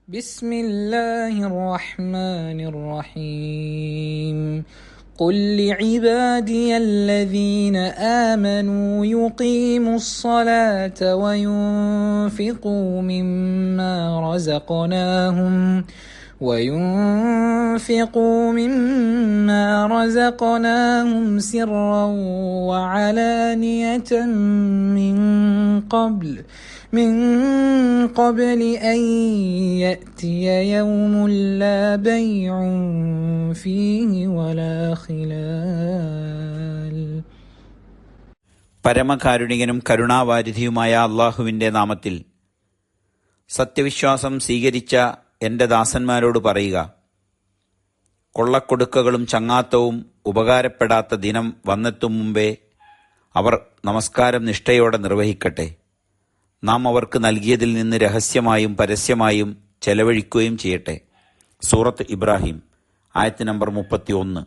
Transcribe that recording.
بسم الله الرحمن الرحيم قل لعبادي الذين آمنوا يقيموا الصلاة وينفقوا مما رزقناهم سرا وعلانية من قبل أن يأتي يوم لا بيع فيه ولا خلال. പരമകാരുണികനും കരുണാവാരിധിയുമായ അള്ളാഹുവിൻ്റെ നാമത്തിൽ. സത്യവിശ്വാസം സ്വീകരിച്ച എൻ്റെ ദാസന്മാരോട് പറയുക, കൊള്ളക്കൊടുക്കകളും ചങ്ങാത്തവും ഉപകാരപ്പെടാത്ത ദിനം വന്നെത്തും മുമ്പേ അവർ നമസ്കാരം നിഷ്ഠയോടെ നിർവഹിക്കട്ടെ. നാം അവർക്ക് നൽകിയതിൽ നിന്ന് രഹസ്യമായും പരസ്യമായും ചെലവഴിക്കുകയും ചെയ്യട്ടെ. സൂറത്ത് ഇബ്രാഹിം, ആയത്ത് നമ്പർ 31.